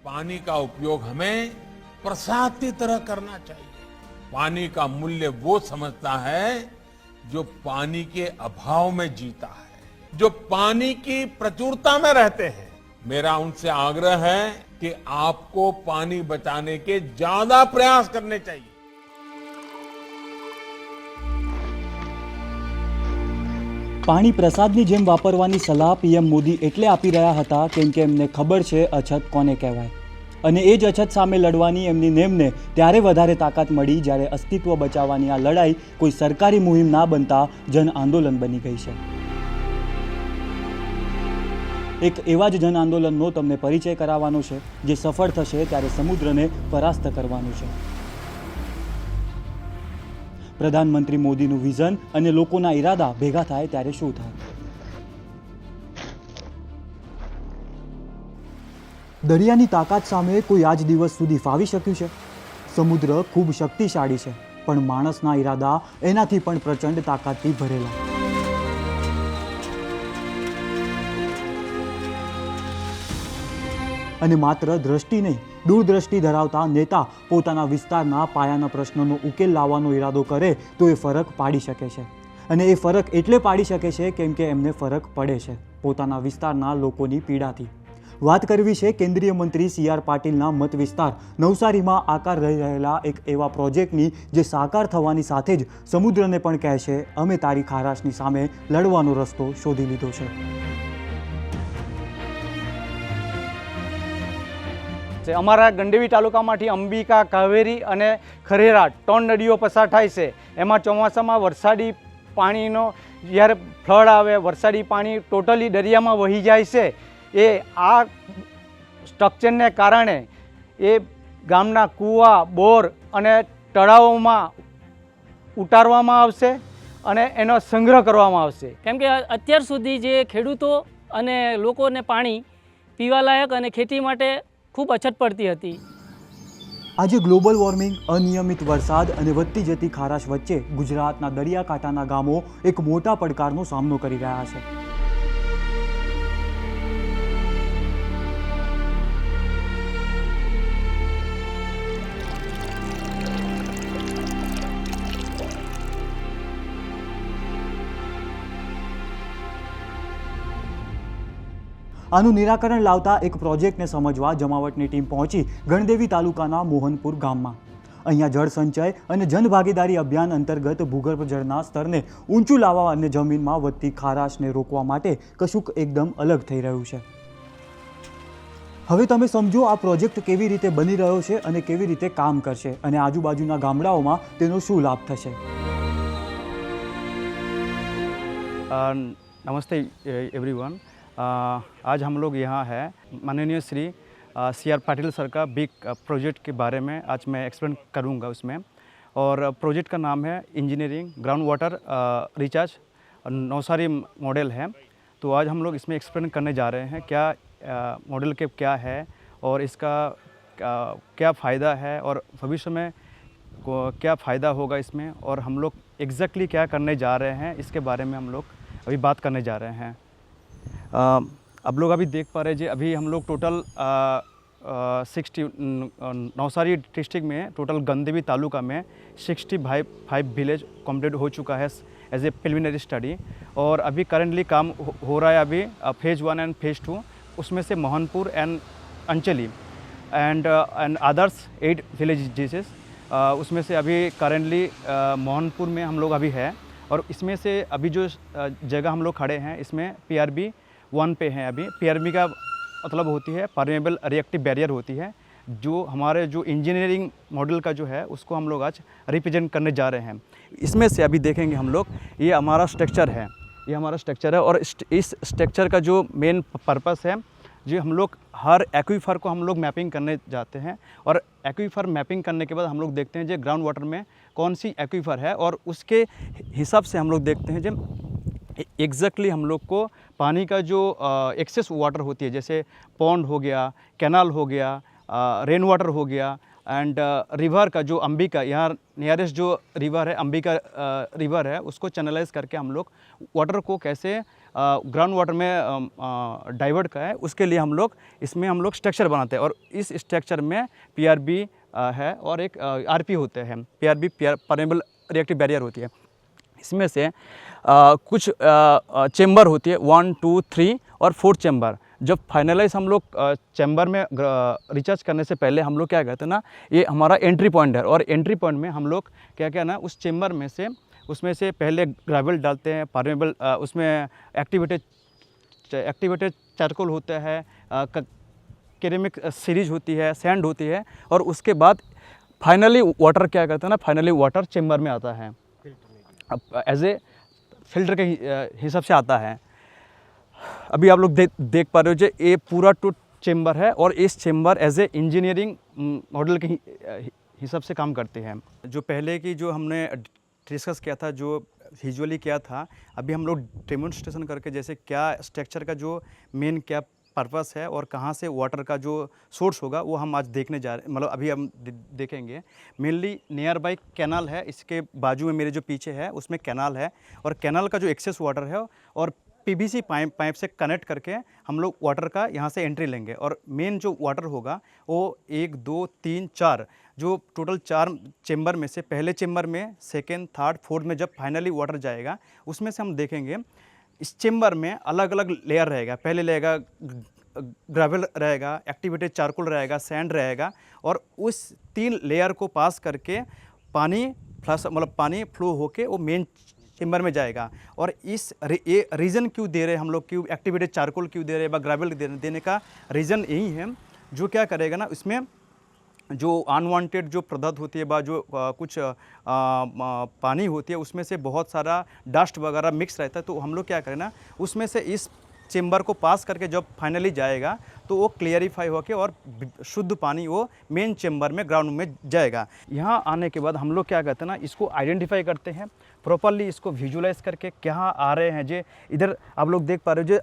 पानी का उपयोग हमें प्रसाद की तरह करना चाहिए। पानी का मूल्य वो समझता है जो पानी के अभाव में जीता है, जो पानी की प्रचुरता में रहते हैं। मेरा उनसे आग्रह है कि आपको पानी बचाने के ज्यादा प्रयास करने चाहिए। પાણી પ્રસાદની જેમ વાપરવાની સલાહ પીએમ મોદી એટલે આપી રહ્યા હતા કેમ કે એમને ખબર છે અછત કોને કહેવાય અને એ જ અછત સામે લડવાની એમની નેમને ત્યારે વધારે તાકાત મળી જ્યારે અસ્તિત્વ બચાવવાની આ લડાઈ કોઈ સરકારી મુહિમ ના બનતા જન આંદોલન બની ગઈ છે। એક એવા જ જન આંદોલનનો તમને પરિચય કરાવવાનો છે જે સફળ થશે ત્યારે સમુદ્રને પરાસ્ત કરવાનું છે। પ્રધાનમંત્રી મોદીનું વિઝન અને લોકોના ઈરાદા ભેગા થાય ત્યારે શું થાય? દરિયાની તાકાત સામે કોઈ આજ દિવસ સુધી ફાવી શક્યું છે? સમુદ્ર ખૂબ શક્તિશાળી છે પણ માણસના ઈરાદા એનાથી પણ પ્રચંડ તાકાતથી ભરેલા। અને માત્ર દ્રષ્ટિ નહીં, दूरदृष्टि धरावता नेता पोताना विस्तारना पायाना प्रश्नों उकेल लावવાનો इरादो करे तो ए फरक पाड़ी शके छे। अने ए फरक एटले पाड़ी शके छे केम के एमने फरक पड़े छे पोताना विस्तारना लोकोनी पीड़ाथी। वात करवी छे केंद्रीय मंत्री CR पाटीलना मत विस्तार नवसारीमां आकार रही रहेला एक एवा प्रोजेक्टनी जे साकार थवानी साथे ज समुद्रने पण कहे छे अमे तारी खाराशनी सामे लड़वानो रस्तो शोधी लीधो छे। अमरा गंडेवी तालुकामांथी अंबिका, कावेरी अने खरेरा 3 नदीओ पसार थाय छे। एमां ચોમાસામાં वरसादी पाणीनो ज्यारे फ्लड आवे वरसादी पाणी टोटली दरियामां वही जाय छे। ए आ स्ट्रक्चरने कारणे ए गामना कूवा, बोर अने तळावोमां उतारवामां आवशे अने एनो संग्रह करवामां आवशे। केम के अत्यार सुधी जे खेडूतो अने लोकोने पाणी पीवालायक अने खेती माटे खूब अछत पड़ती हती। आज ग्लोबल वॉर्मिंग, अनियमित वरसाद अने वधती जती खाराश वच्चे गुजरातना दरियाकांठाना गामो एक मोटा પડકારનો सामनो करी रह्या छे। आनु निराकरण लावता एक प्रोजेक्ट ने समझवा जमावटनी टीम पहुंची गणदेवी तालुकाना मोहनपुर गाममां। अहींया जल संचय अने जनभागीदारी अभियान अंतर्गत भूगर्भ जलना स्तरने ऊंचू लाववा अने जमीनमां वधती खाराशने रोकवा माटे कશુંક एकदम अलग थई रह्युं छे। हवे तमे समजो आ प्रोजेक्ट केवी रीते बनी रह्यो छे अने केवी रीते काम करशे अने आजुबाजुना गामडाओमां तेनो शुं लाभ थशे। नमस्ते एवरीवन। आज हम लोग यहाँ है माननीय श्री CR पाटिल सर का बिग प्रोजेक्ट के बारे में आज मैं एक्सप्लेन करूँगा उसमें। और प्रोजेक्ट का नाम है engineering ground water recharge Navsari model है। तो आज हम लोग इसमें एक्सप्लेन करने जा रहे हैं क्या मॉडल के क्या है और इसका क्या फ़ायदा है और भविष्य में क्या फ़ायदा होगा इसमें और हम लोग एग्जैक्टली क्या करने जा रहे हैं इसके बारे में हम लोग अभी बात करने जा रहे हैं। अब लोग अभी देख पा रहे हैं जी अभी हम लोग टोटल 60 नवसारी डिस्ट्रिक्ट में टोटल गंदेवी तालुका में 65 विलेज कंप्लीट हो चुका है एज ए प्रिलिमिनरी स्टडी। और अभी करेंटली काम हो रहा है अभी फेज़ 1 एंड फेज़ 2 उसमें से Mohanpur and Anchali and others 8 villages उसमें से अभी करेंटली मोहनपुर में हम लोग अभी है। और इसमें से अभी जो जगह हम लोग खड़े हैं इसमें PRB 1 पे हैं। अभी PRB का मतलब होती है परमेबल रिएक्टिव बैरियर होती है जो हमारे जो इंजीनियरिंग मॉडल का जो है उसको हम लोग आज रिप्रेजेंट करने जा रहे हैं। इसमें से अभी देखेंगे हम लोग ये हमारा स्ट्रक्चर है, ये हमारा स्ट्रक्चर है। और इस स्ट्रक्चर का जो मेन पर्पस है जो हम लोग हर एक्वीफर को हम लोग मैपिंग करने जाते हैं और एक्वीफर मैपिंग करने के बाद हम लोग देखते हैं जो ग्राउंड वाटर में कौन सी एक्वीफर है और उसके हिसाब से हम लोग देखते हैं जो एग्जैक्टली हम लोग को पानी का जो एक्सेस वाटर होती है जैसे पॉन्ड हो गया, कैनाल हो गया, रेन वाटर हो गया एंड रिवर का जो अंबिका यहाँ नियरेस्ट जो रिवर है अंबिका रिवर है उसको चैनलाइज करके हम लोग वाटर को कैसे ग्राउंड वाटर में डाइवर्ट का है, उसके लिए हम लोग इसमें हम लोग स्ट्रक्चर बनाते हैं और इस स्ट्रक्चर में PRB है और एक RP होते हैं। PRB परमेबल रिएक्टिव बैरियर होती है। इसमें से कुछ चेम्बर होती है 1, 2, 3 और 4 चेम्बर। जब फाइनलाइज हम लोग चैम्बर में रिचार्ज करने से पहले हम लोग क्या कहते हैं ना, ये हमारा एंट्री पॉइंट है और एंट्री पॉइंट में हम लोग क्या ना उस चेम्बर में से उसमें से पहले ग्रेवल डालते हैं, परमेबल उसमें एक्टिवेटेड चारकोल होता है, केरेमिक सीरीज होती है, सैंड होती है और उसके बाद फाइनली वाटर क्या कहते हैं ना, फाइनली वाटर चेम्बर में आता है, एज ए फिल्टर के हिसाब से आता है। अभी आप लोग देख पा रहे हो जो ये पूरा टू चेम्बर है और इस chamber as a engineering model के हिसाब से काम करते हैं। जो पहले की जो हमने डिस्कस किया था, जो विजुअली किया था, अभी हम लोग डेमोन्स्ट्रेशन करके जैसे क्या स्ट्रक्चर का जो मेन क्या पर्पस है और कहाँ से वाटर का जो सोर्स होगा वो हम आज देखने जा रहे हैं, मतलब अभी हम देखेंगे। मेनली नियर बाई कैनाल है, इसके बाजू में मेरे जो पीछे है उसमें कैनाल है और कैनाल का जो एक्सेस वाटर है और PVC पाइप से कनेक्ट करके हम लोग वाटर का यहाँ से एंट्री लेंगे और मेन जो वाटर होगा वो 1, 2, 3, 4 जो टोटल 4 चेम्बर में से पहले चेम्बर में, सेकेंड, थर्ड, फोर्थ में जब फाइनली वाटर जाएगा उसमें से हम देखेंगे इस चेम्बर में अलग अलग लेयर रहेगा। पहले रहेगा ग्रेवल रहेगा, एक्टिवेटेड चारकोल रहेगा, सैंड रहेगा और उस 3 लेयर को पास करके पानी पानी फ्लो होके वो मेन चेम्बर में जाएगा। और इस ये रीज़न क्यों दे रहे हैं हम लोग, क्यों एक्टिवेटेड चारकोल क्यों दे रहे हैं, ग्रेवल देने का रीज़न यही है। जो क्या करेगा ना, इसमें जो अनवांटेड जो पदार्थ होती है बा जो कुछ पानी होती है उसमें से बहुत सारा डस्ट वगैरह मिक्स रहता है, तो हम लोग क्या करें ना उसमें से इस चेम्बर को पास करके जब फाइनली जाएगा तो वो क्लियरिफाई होकर और शुद्ध पानी वो मेन चेम्बर में ग्राउंड में जाएगा। यहाँ आने के बाद हम लोग क्या करते हैं ना, इसको आइडेंटिफाई करते हैं प्रॉपरली, इसको विजुलाइज करके क्या आ रहे हैं। जो इधर आप लोग देख पा रहे हो, जो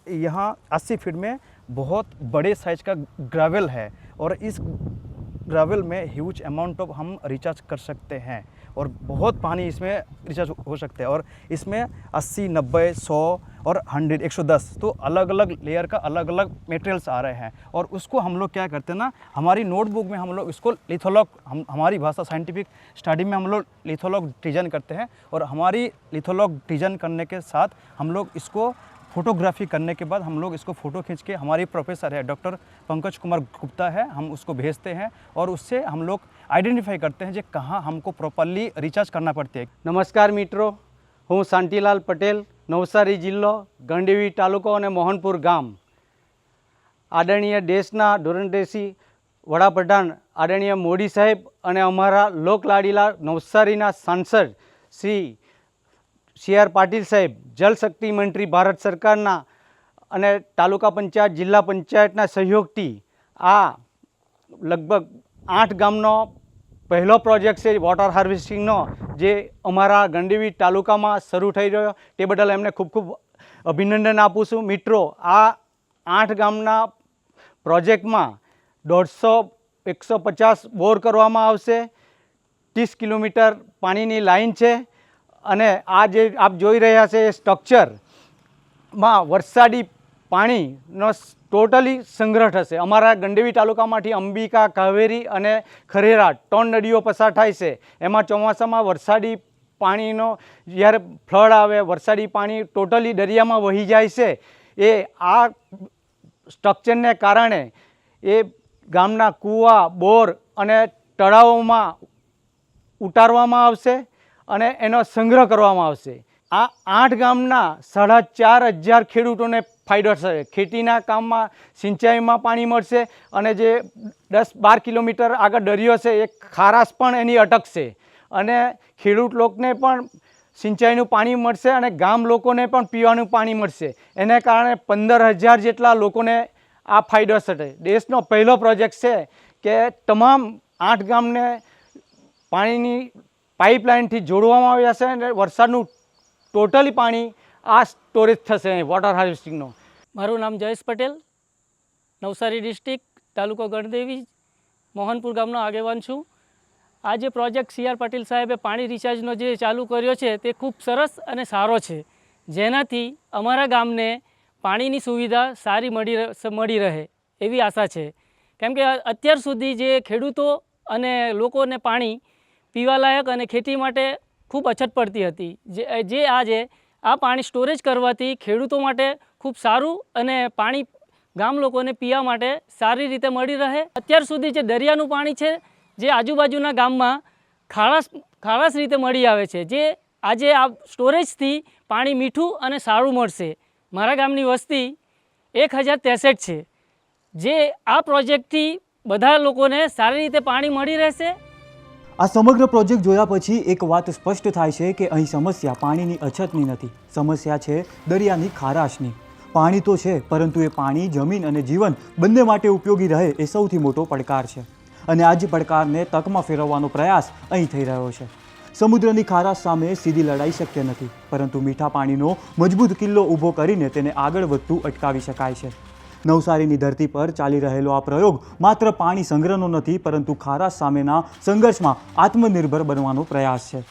यहाँ 80 फीट में बहुत बड़े साइज का ग्रेवल है और इस ग्रेवल में ह्यूज अमाउंट ऑफ हम रिचार्ज कर सकते हैं और बहुत पानी इसमें रिचार्ज हो सकता है। और इसमें 80, 90, 100 और 100, 110 तो अलग अलग लेयर का अलग अलग मटेरियल्स आ रहे हैं और उसको हम लोग क्या करते हैं ना, हमारी नोटबुक में हम लोग इसको लिथोलॉग, हमारी भाषा साइंटिफिक स्टडी में हम लोग लिथोलॉग डिजाइन करते हैं और हमारी लिथोलॉग डिजाइन करने के साथ हम लोग इसको फोटोग्राफी करने के बाद हम लोग इसको फ़ोटो खींच के, हमारी प्रोफेसर है डॉक्टर पंकज कुमार गुप्ता है, हम उसको भेजते हैं और उससे हम लोग आइडेंटिफाई करते हैं जो कहाँ हमको प्रॉपरली रिचार्ज करना पड़ती है। नमस्कार मित्रों, હું શાંતિલાલ પટેલ, નવસારી જિલ્લો, ગંડેવી તાલુકો અને મોહનપુર ગામ। આદરણીય દેશના ધોરણદેશી વડાપ્રધાન આદરણીય મોદી સાહેબ અને અમારા લોકલાડીલા નવસારીના સાંસદ શ્રી CR પાટીલ સાહેબ, જલશક્તિ મંત્રી ભારત સરકારના અને તાલુકા પંચાયત જિલ્લા પંચાયતના સહયોગથી આ લગભગ 8 ગામનો પહેલો પ્રોજેક્ટ છે વોટર હાર્વેસ્ટિંગનો, જે અમારા ગંડેવી તાલુકામાં શરૂ થઈ રહ્યો તે બદલ એમને ખૂબ ખૂબ અભિનંદન આપું છું। મિત્રો, આ 8 ગામના પ્રોજેક્ટમાં 150 બોર કરવામાં આવશે, 30 કિલોમીટર પાણીની લાઈન છે અને આ જે આપ જોઈ રહ્યા છે એ સ્ટ્રક્ચરમાં વરસાદી પાણીનો ટોટલી સંગ્રહ થશે। અમારા ગંડેવી તાલુકામાંથી અંબિકા, કાવેરી અને ખરેરા 3 નદીઓ પસાર થાય છે। એમાં ચોમાસામાં વરસાદી પાણીનો જ્યારે ફ્લડ આવે, વરસાદી પાણી ટોટલી દરિયામાં વહી જાય છે, એ આ સ્ટ્રક્ચરને કારણે એ ગામના કૂવા, બોર અને તળાવોમાં ઉતારવામાં આવશે અને એનો સંગ્રહ કરવામાં આવશે। આ 8 ગામના 4,500 ખેડૂતોને ફાયદો થશે। ખેતીના કામમાં, સિંચાઈમાં પાણી મળશે અને જે 10-12 કિલોમીટર આગળ દરિયો છે એ ખારાશ પણ એની અટકશે અને ખેડૂત લોકોને પણ સિંચાઈનું પાણી મળશે અને ગામ લોકોને પણ પીવાનું પાણી મળશે। એને કારણે 15,000 જેટલા લોકોને આ ફાયદો થશે। દેશનો પહેલો પ્રોજેક્ટ છે કે તમામ 8 ગામને પાણીની પાઇપલાઇનથી જોડવામાં આવ્યા છે અને વરસાદનું ટોટલી પાણી આ સ્ટોરેજ થશે વોટર હાર્વેસ્ટિંગનો। મારું નામ જયેશ પટેલ, નવસારી ડિસ્ટ્રિક્ટ, તાલુકો ગણદેવી, મોહનપુર ગામનો આગેવાન છું। આ જે પ્રોજેક્ટ CR પાટીલ સાહેબે પાણી રિચાર્જનો જે ચાલુ કર્યો છે તે ખૂબ સરસ અને સારો છે, જેનાથી અમારા ગામને પાણીની સુવિધા સારી મળી રહે એવી આશા છે. કેમ કે અત્યાર સુધી જે ખેડૂતો અને લોકોને પાણી પીવાલાયક અને ખેતી માટે ખૂબ અછત પડતી હતી, જે આજે આ પાણી સ્ટોરેજ કરવાથી ખેડૂતો માટે ખૂબ સારું અને પાણી ગામ લોકોને પીવા માટે સારી રીતે મળી રહે. અત્યાર સુધી જે દરિયાનું પાણી છે જે આજુબાજુના ગામમાં ખારાશ રીતે મળી આવે છે, જે આજે આ સ્ટોરેજથી પાણી મીઠું અને સારું મળશે. મારા ગામની વસ્તી 1063 છે, જે આ પ્રોજેક્ટથી બધા લોકોને સારી રીતે પાણી મળી રહેશે. આ સમગ્ર પ્રોજેક્ટ જોયા પછી એક વાત સ્પષ્ટ થાય છે કે અહીં સમસ્યા પાણીની અછતની નથી, સમસ્યા છે દરિયાની ખારાશની. પાણી તો છે, પરંતુ એ પાણી જમીન અને જીવન બંને માટે ઉપયોગી રહે એ સૌથી મોટો પડકાર છે. અને આ જ પડકારને તકમાં ફેરવવાનો પ્રયાસ અહીં થઈ રહ્યો છે. સમુદ્રની ખારાશ સામે સીધી લડાઈ શક્ય નથી, પરંતુ મીઠા પાણીનો મજબૂત કિલ્લો ઊભો કરીને તેને આગળ વધતું અટકાવી શકાય છે. નવસારીની ધરતી પર ચાલી રહેલો આ પ્રયોગ માત્ર પાણી સંગ્રહનો નથી, પરંતુ ખારાશ સામેના સંઘર્ષમાં આત્મનિર્ભર બનવાનો પ્રયાસ છે.